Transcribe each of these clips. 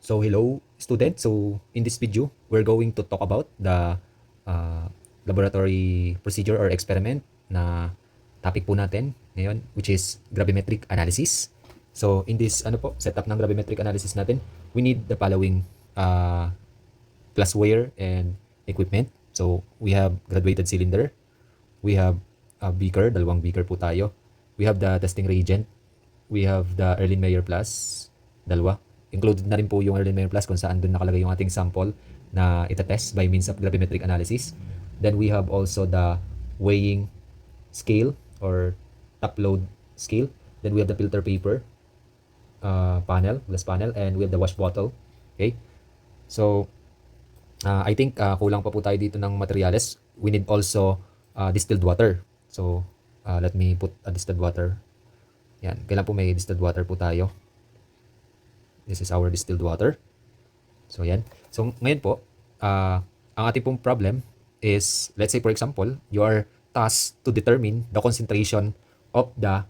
So hello students. So in this video, we're going to talk about the uh, laboratory procedure or experiment na topic po natin ngayon, which is gravimetric analysis. So in this setup ng gravimetric analysis natin, we need the following glassware and equipment. So we have graduated cylinder, we have a beaker, dalawang beaker po tayo. We have the testing reagent, we have the Erlenmeyer Plus, dalawa. Included na rin po yung Erlenmeyer Plus kung saan doon nakalagay yung ating sample na itatest by means of gravimetric analysis. Then we have also the weighing scale or top load scale. Then we have the filter paper panel, glass panel, and we have the wash bottle. Okay? So, I think kulang pa po tayo dito ng materials. We need also distilled water. So, let me put a distilled water. Yan, kailan po may distilled water po tayo. This is our distilled water. So, yan. So, ngayon po, ang ating pong problem is, let's say for example, you are tasked to determine the concentration of the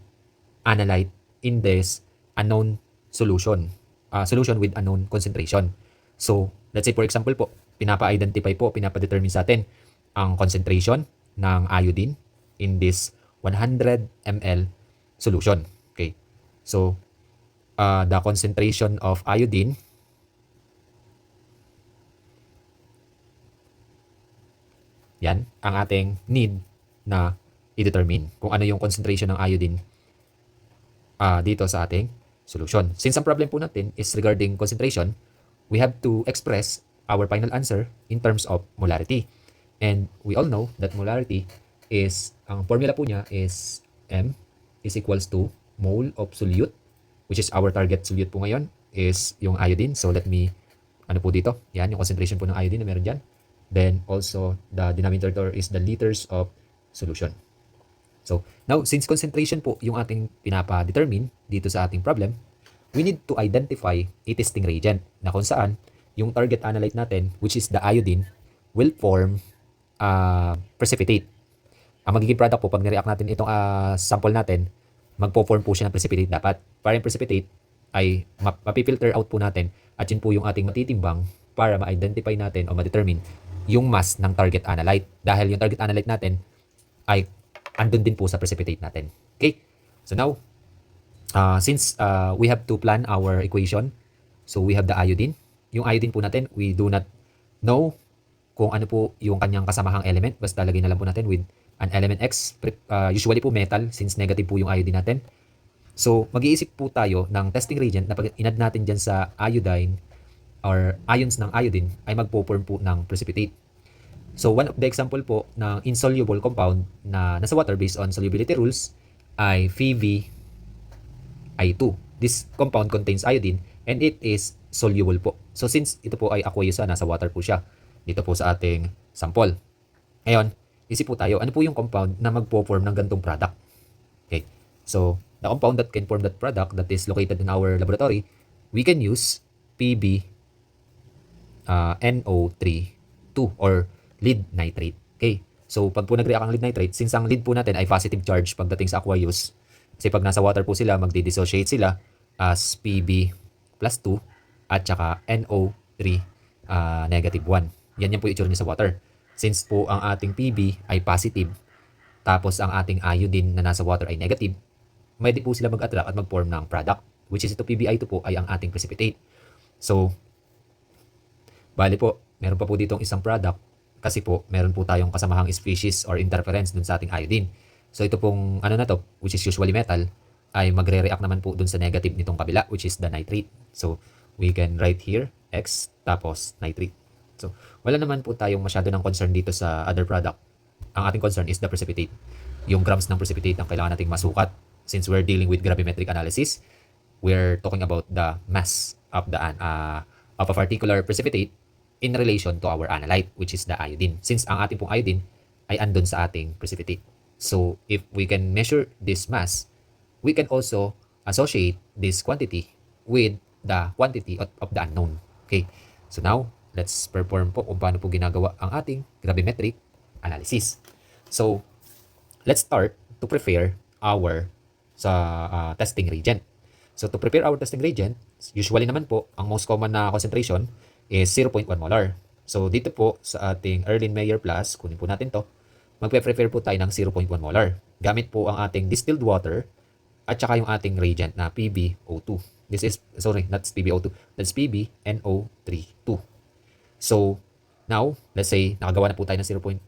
analyte in this unknown solution. Solution with unknown concentration. So, let's say for example po, pinapa-identify po, pinapa-determine sa atin ang concentration ng iodine in this 100 ml solution. Okay. So, the concentration of iodine yan ang ating need na i-determine kung ano yung concentration ng iodine dito sa ating solution. Since ang problem po natin is regarding concentration, we have to express our final answer in terms of molarity. And we all know that molarity is, ang formula po niya is M is equals to mole of solute, which is our target solute po ngayon is yung iodine. So let me, ano po dito? Yan, yung concentration po ng iodine na meron dyan. Then also the denominator is the liters of solution. So now, since concentration po yung ating pinapa-determine dito sa ating problem, we need to identify a testing reagent na kung saan yung target analyte natin, which is the iodine, will form precipitate. Ang magiging product po pag nireact natin itong sample natin, magpo-form po siya ng precipitate dapat. Para yung precipitate ay mapipilter out po natin at yun po yung ating matitimbang para ma-identify natin o ma-determine yung mass ng target analyte. Dahil yung target analyte natin ay andun din po sa precipitate natin. Okay? So now, since we have to plan our equation, so we have the iodine. Yung iodine po natin, we do not know kung ano po yung kanyang kasamahang element. Basta lagay na lang po natin with an element X. Usually po metal since negative po yung iodine natin. So, mag-iisip po tayo ng testing reagent na pag inad natin dyan sa iodine or ions ng iodine ay magpo-form po ng precipitate. So, one of the example po ng insoluble compound na nasa water based on solubility rules ay FeVi2. This compound contains iodine and it is soluble po. So, since ito po ay aqueous, nasa water po siya dito po sa ating sample. Ngayon, isip po tayo, ano po yung compound na magpo-form ng ganitong product? Okay. So, the compound that can form that product that is located in our laboratory, we can use PbNO3 or lead nitrate. Okay. So, pag po nag-react ang lead nitrate, since ang lead po natin ay positive charge pagdating sa aqueous, kasi pag nasa water po sila, magdi-dissociate sila as Pb plus 2 at saka NO3 negative 1. Yan po yung itsura niya sa water. Since po ang ating Pb ay positive, tapos ang ating iodine na nasa water ay negative, pwede po sila mag-attract at mag-form ng product, which is ito PbI2 po ay ang ating precipitate. So, bali po, meron pa po ditong isang product kasi po meron po tayong kasamahang species or interference dun sa ating iodine. So, ito pong ano na to, which is usually metal, ay magre-react naman po dun sa negative nitong kabila, which is the nitrate. So, we can write here X tapos nitrate. So, wala naman po tayong masyado ng concern dito sa other product. Ang ating concern is the precipitate. Yung grams ng precipitate ang kailangan nating masukat. Since we're dealing with gravimetric analysis, we're talking about the mass of of a particular precipitate in relation to our analyte, which is the iodine. Since ang ating pong iodine ay andun sa ating precipitate. So, if we can measure this mass, we can also associate this quantity with the quantity of the unknown. Okay? So now, let's perform po kung paano po ginagawa ang ating gravimetric analysis. So, let's start to prepare our testing reagent. So, to prepare our testing reagent, Usually naman po, ang most common na concentration is 0.1 molar. So dito po sa ating Erlenmeyer Plus, kunin po natin to, magpe-prefer po tayo ng 0.1 molar. Gamit po ang ating distilled water at saka yung ating reagent na PbO2. This is, sorry, not PbO2, that's PbNO32. So now, let's say, nakagawa na po tayo ng 0.1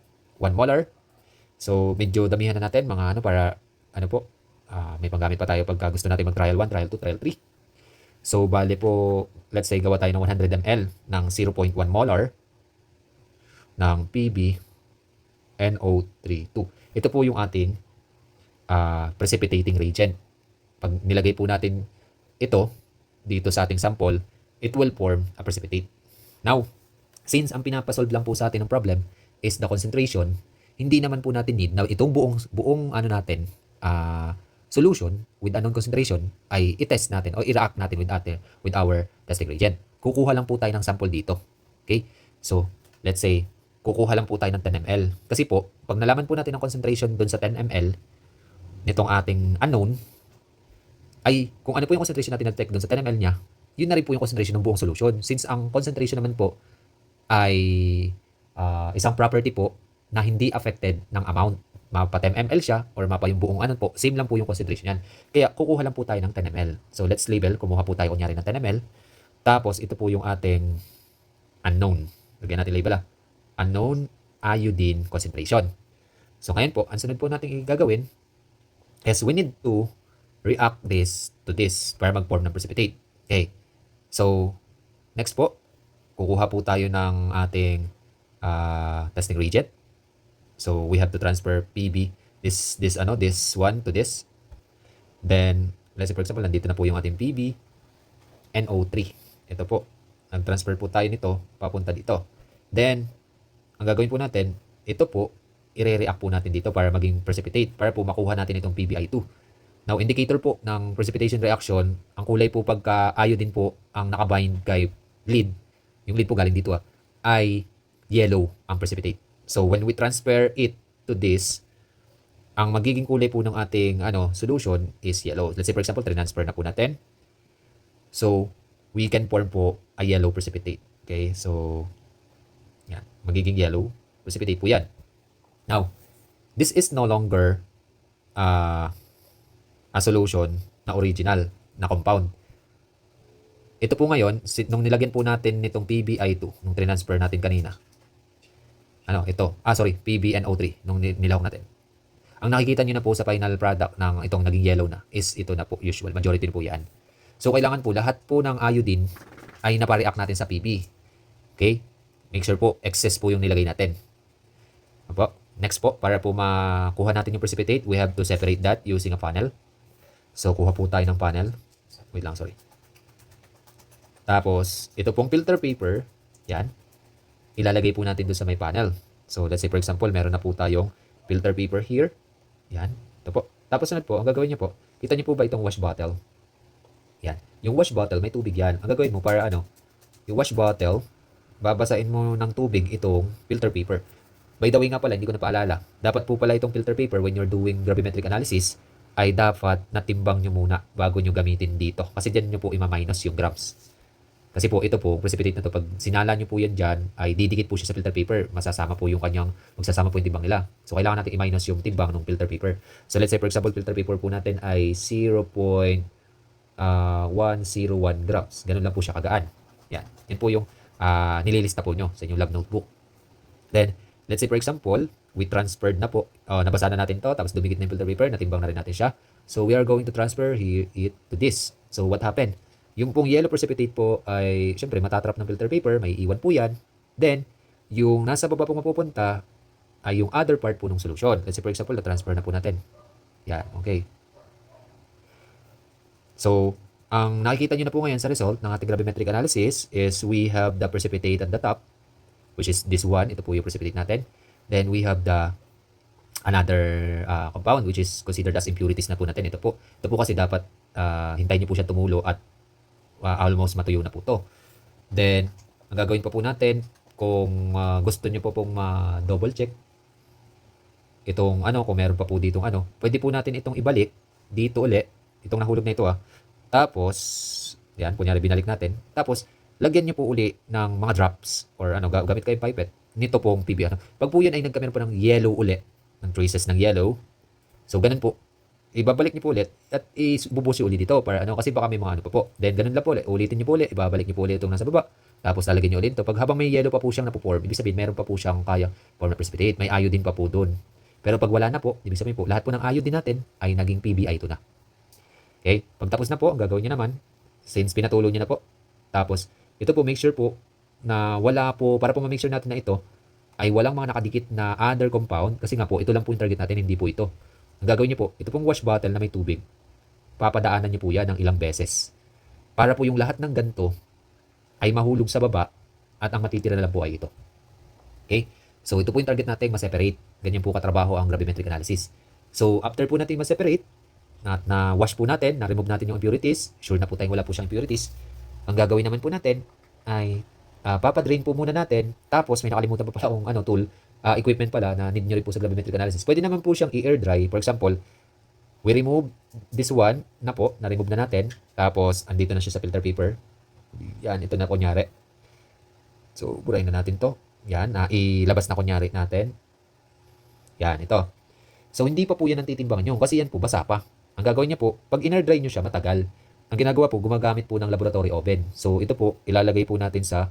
molar. So medyo damihan na natin mga ano para, ano po, may panggamit pa tayo pagka gusto natin mag-trial 1, trial 2, trial 3. So, bale po, let's say, gawa tayo ng 100 ml ng 0.1 molar ng PbNO32. Ito po yung ating precipitating reagent. Pag nilagay po natin ito dito sa ating sample, it will form a precipitate. Now, since ang pinapasolve lang po sa atin ng problem is the concentration, hindi naman po natin need na itong buong ano natin, solution with unknown concentration ay i-test natin o i-react natin with our testing reagent. Kukuha lang po tayo ng sample dito. Okay? So, let's say, kukuha lang po tayo ng 10 ml. Kasi po, pag nalaman po natin ang concentration dun sa 10 ml nitong ating unknown, ay kung ano po yung concentration natin na-detect dun sa 10 ml niya, yun na rin po yung concentration ng buong solution. Since ang concentration naman po ay isang property po na hindi affected ng amount. Mapa 10 ml siya or mapa yung buong ano po, same lang po yung concentration yan. Kaya kukuha lang po tayo ng 10 ml. So let's label, kumuha po tayo kunyari ng 10 ml. Tapos ito po yung ating unknown. Lagyan natin label unknown iodine concentration. So ngayon po, ang sunod po natin gagawin is we need to react this to this para mag-form ng precipitate. Okay. So next po, kukuha po tayo ng ating testing reagent. So we have to transfer Pb, this one to this. Then, let's say for example, nandito na po yung ating Pb, NO3. Ito po, nag-transfer po tayo nito, papunta dito. Then, ang gagawin po natin, ito po, i-react po natin dito para maging precipitate, para po makuha natin itong PbI2. Now, indicator po ng precipitation reaction, ang kulay po pagka iodine po ang nakabind kay lead, yung lead po galing dito ay yellow ang precipitate. So, when we transfer it to this, ang magiging kulay po ng ating solution is yellow. Let's say, for example, transfer na po natin. So, we can form po a yellow precipitate. Okay? So, yan. Magiging yellow precipitate po yan. Now, this is no longer a solution na original, na compound. Ito po ngayon, nung nilagyan po natin nitong PbI2, nung transfer natin kanina, PbNO3 nung nilahok natin. Ang nakikita nyo na po sa final product ng itong naging yellow na is ito na po, usual. Majority na po yan. So, kailangan po lahat po ng iodine ay napareact natin sa Pb. Okay? Make sure po, excess po yung nilagay natin. Opo. Next po, para po makuha natin yung precipitate, we have to separate that using a funnel. So, kuha po tayo ng funnel. Wait lang, sorry. Tapos, ito pong filter paper, yan, ilalagay po natin doon sa may panel. So, let's say for example, meron na po tayong filter paper here. Yan. Ito po. Tapos sunod po, ang gagawin niyo po, kita niyo po ba itong wash bottle? Yan. Yung wash bottle, may tubig yan. Ang gagawin mo para yung wash bottle, babasain mo ng tubig itong filter paper. By the way nga pala, hindi ko na paalala. Dapat po pala itong filter paper when you're doing gravimetric analysis, ay dapat natimbang nyo muna bago nyo gamitin dito. Kasi dyan nyo po ima-minus yung grams. Kasi po, ito po, precipitate na to, pag sinala nyo po yan dyan, ay didikit po siya sa filter paper. Magsasama po yung magsasama po yung timbang nila. So, kailangan natin i-minus yung timbang ng filter paper. So, let's say, for example, filter paper po natin ay 0.101 grams. Ganun lang po siya kagaan. Yan. Yan po yung nililista po nyo sa inyong lab notebook. Then, let's say, for example, we transferred na po, nabasa na natin to, tapos dumikit na yung filter paper, natimbang na rin natin siya. So, we are going to transfer it to this. So, what happened? Yung pong yellow precipitate po ay, syempre, matatrap ng filter paper, may iwan po yan. Then, yung nasa baba po mapupunta ay yung other part po ng solution. Let's say, for example, na-transfer na po natin. Yan, okay. So, ang nakikita nyo na po ngayon sa result ng ating gravimetric analysis is we have the precipitate at the top, which is this one. Ito po yung precipitate natin. Then, we have the another compound, which is considered as impurities na po natin. Ito po kasi dapat hintayin nyo po siya tumulo at almost matuyo na po to. Then, ang gagawin pa po natin, kung gusto nyo po pong double check itong kung meron pa po ditong pwede po natin itong ibalik dito uli, itong nahulog na ito Tapos, Yan, kunyari binalik natin. Tapos, lagyan nyo po uli ng mga drops or ano, gamit kayong pipette. Nito pong PB. Ano. Pag po yan ay nagkameron po ng yellow uli, ng traces ng yellow. So, ganun po. Ibabalik niyo po ulit at ibubusi ulit dito para ano kasi baka may mga ano pa po. Then ganun lang po ulit. Ulitin niyo po ulit. Ibabalik niyo po ulit itong nasa baba. Tapos lalagyan niyo ulit ito. Pag habang may yellow pa po siyang napo-form, ibig sabihin meron pa po siyang kaya form na precipitate. May iodine pa po doon. Pero pag wala na po, ibig sabihin po lahat po ng iodine natin ay naging PbI2 na. Okay? Pag tapos na po, ang gagawin niyo naman since pinatulo niyo na po. Tapos ito po make sure po na wala po para po ma-make sure natin na ito ay walang mga nakadikit na other compound kasi nga po ito lang po yung target natin, hindi po ito. Ang gagawin niyo po, ito pong wash bottle na may tubig, papadaanan niyo po yan ng ilang beses. Para po yung lahat ng ganito ay mahulog sa baba at ang matitira na lang po ay ito. Okay? So ito po yung target natin, ma-separate. Ganyan po katrabaho ang gravimetric analysis. So after po natin ma-separate, na wash po natin, na-remove natin yung impurities, sure na po tayong wala po siyang impurities, ang gagawin naman po natin ay papadrain po muna natin, tapos may nakalimutan pa pala akong tool, equipment pala na need nyo rin po sa gravimetric analysis. Pwede naman po siyang i-air dry. For example, we remove this one na po, na-remove na natin. Tapos, andito na siya sa filter paper. Yan, ito na kunyari. So, burahin na natin to. Yan, ilabas na kunyari natin. Yan, ito. So, hindi pa po yan ang titimbangan nyo kasi yan po basa pa. Ang gagawin niya po, pag in-air dry nyo siya, matagal. Ang ginagawa po, gumagamit po ng laboratory oven. So, ito po, ilalagay po natin sa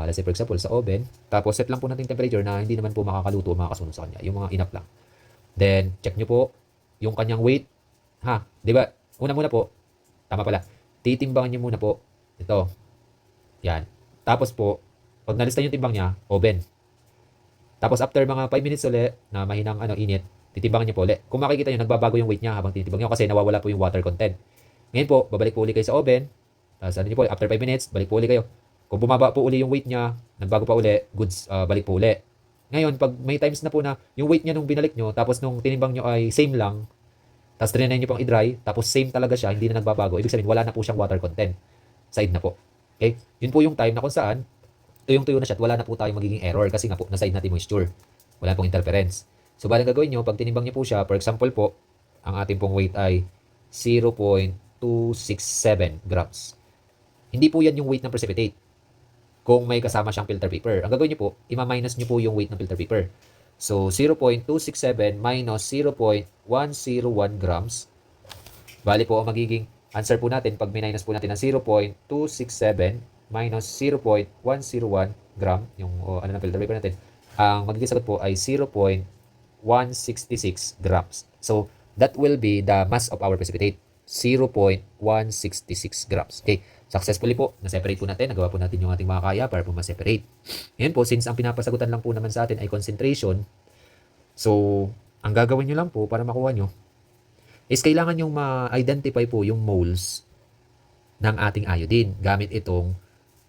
let's say for example sa oven, tapos set lang po natin temperature na hindi naman po makakaluto o makakasunog sa kanya, yung mga enough lang. Then check nyo po yung kanyang weight, ha, di ba? Una-muna po, tama pala, titimbangan nyo muna po ito, yan. Tapos po, pag nalista yung timbang niya, oven. Tapos after mga 5 minutes ulit na mahinang init, titimbangan nyo po ulit. Kung makikita nyo, nagbabago yung weight niya habang titimbang nyo kasi nawawala po yung water content. Ngayon po, babalik po ulit kayo sa oven. Tapos ano nyo po, after 5 minutes, balik po ulit kayo. Kung bumaba po uli yung weight niya, nagbago pa uli, goods, balik po uli. Ngayon, pag may times na po na yung weight niya nung binalik nyo, tapos nung tinimbang nyo ay same lang, tapos trinay nyo pang i-dry, tapos same talaga siya, hindi na nagbabago, ibig sabihin, wala na po siyang water content. Side na po. Okay? Yun po yung time na kung saan, tuyong-tuyo na siya at wala na po tayong magiging error kasi nga po, na-side natin moisture. Wala pong interference. So, bali gagawin nyo, pag tinimbang nyo po siya, for example po, ang ating pong weight ay 0.267 grams. Hindi po yan yung weight ng precipitate kung may kasama siyang filter paper. Ang gagawin niyo po, ima-minus niyo po yung weight ng filter paper. So, 0.267 minus 0.101 grams. Bali po, ang magiging answer po natin, pag minus po natin ng 0.267 minus 0.101 gram, yung ng filter paper natin, ang magiging sagot po ay 0.166 grams. So, that will be the mass of our precipitate. 0.166 grams. Okay. Successfully po, na-separate po natin, nagawa po natin yung ating mga kaya para po ma-separate. Ngayon po, since ang pinapasagutan lang po naman sa atin ay concentration, so, ang gagawin nyo lang po para makuha nyo, is kailangan nyo ma-identify po yung moles ng ating iodine gamit itong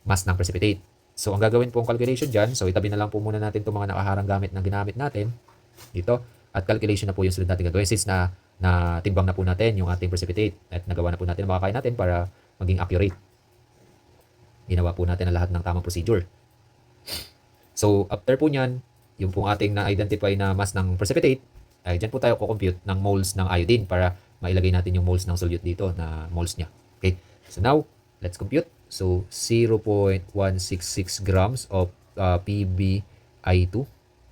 mass ng precipitate. So, ang gagawin po ang calculation dyan, so itabi na lang po muna natin itong mga nakaharang gamit na ginamit natin dito, at calculation na po yung sunod natin gagawin since na timbang na po natin yung ating precipitate at nagawa na po natin ang makakaya natin para maging accurate. Ginawa po natin ang lahat ng tamang procedure. So, after po nyan, yung pong ating na-identify na mass ng precipitate, ay dyan po tayo kukompute ng moles ng iodine para mailagay natin yung moles ng solute dito na moles niya. Okay, so now, let's compute. So, 0.166 grams of PbI2.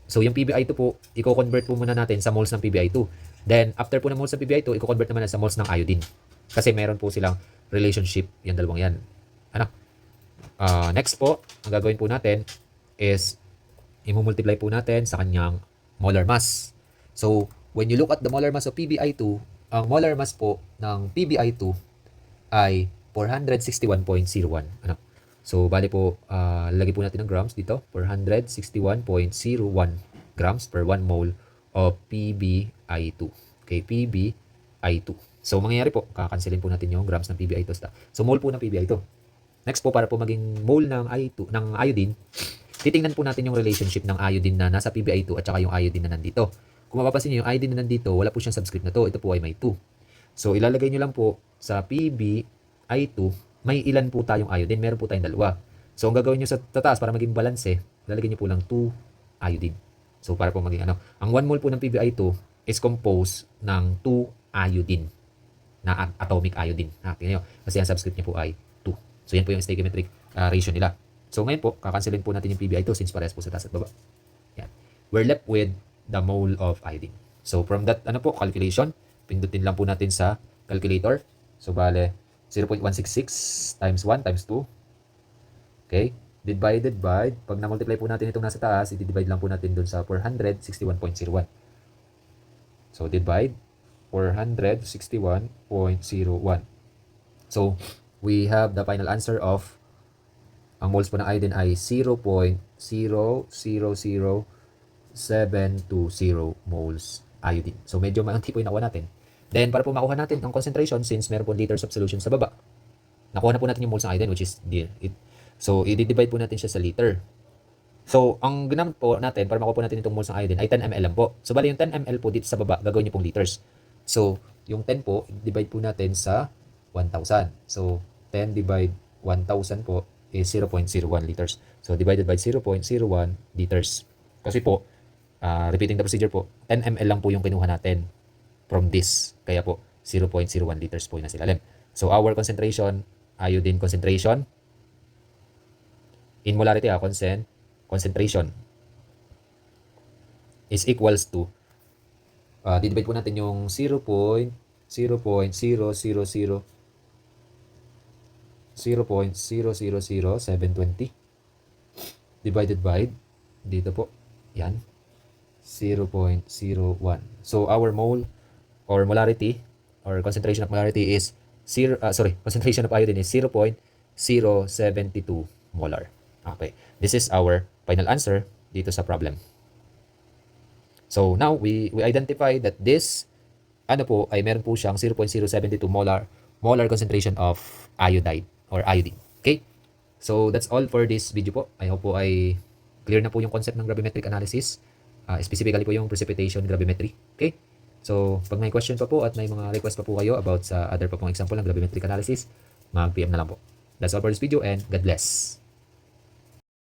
So, yung PbI2 po, i-convert po muna natin sa moles ng PbI2. Then, after po ng moles ng PbI2, i-convert naman sa moles ng iodine. Kasi meron po silang relationship, yung dalawang yan. Next po, ang gagawin po natin is i-multiply po natin sa kanyang molar mass. So, when you look at the molar mass of PbI2, ang molar mass po ng PbI2 ay 461.01. So, bali po, lagay po natin ng grams dito. 461.01 grams per 1 mole of PbI2. Okay, PbI2. So, mangyayari po, kakansilin po natin yung grams ng PbI2. So, mole po ng PbI2. Next po, para po maging mole ng iodine, titingnan po natin yung relationship ng iodine na nasa PbI2 at saka yung iodine na nandito. Kung mapapansin nyo, yung iodine na nandito, wala po siyang subscript na to. Ito po ay may 2. So, ilalagay nyo lang po sa PbI2, may ilan po tayong iodine. Meron po tayong dalawa. So, ang gagawin nyo sa taas para maging balanse, ilalagay nyo po lang 2 iodine. So, para po maging ang 1 mole po ng PbI2 is composed ng 2 iodine na atomic iodine. Tingnan nyo, kasi ang subscript niya po ay 2. So yan po yung stoichiometric ratio nila. So ngayon po, kakancelin po natin yung PbI2 since parehas po sa taas at baba. Yan. We're left with the mole of iodine. So from that calculation, pindutin lang po natin sa calculator. So bale 0.166 times 1 times 2. Okay? Divided by, pag na-multiply po natin itong nasa taas, i-divide lang po natin dun sa 461.01. So divide 461.01. So we have the final answer of ang moles po ng iodine ay 0.000720 moles iodine. So medyo maanti po yung nakuha natin. Then para po makuha natin ang concentration, since meron po liters of solution sa baba, nakuha na po natin yung moles ng iodine, which is so i-divide po natin siya sa liter. So ang ginamit po natin para makuha po natin itong moles ng iodine ay 10 ml lang po. So bali yung 10 ml po dito sa baba, gagawin niyo pong liters. So yung 10 po, divide po natin sa 1,000. So 10 divide 1,000 po is 0.01 liters. So divided by 0.01 liters. Kasi po, repeating the procedure po, 10 ml lang po yung kinuha natin from this. Kaya po, 0.01 liters po yung nasa ilalim. So our concentration, iodine concentration, in molarity concentration is equals to, didivide po natin yung 0.000720 divided by, dito po, yan, 0.01. So our mole or molarity or concentration of molarity is concentration of iodine is 0.072 molar. Okay, this is our final answer dito sa problem. So now we identify that this ay meron po siyang 0.072 molar concentration of iodide or iodine. Okay? So that's all for this video po. I hope po ay clear na po yung concept ng gravimetric analysis. Specifically po yung precipitation gravimetry. Okay? So pag may question pa po at may mga request pa po kayo about sa other pa pong example ng gravimetric analysis, mag-PM na lang po. That's all for this video and God bless.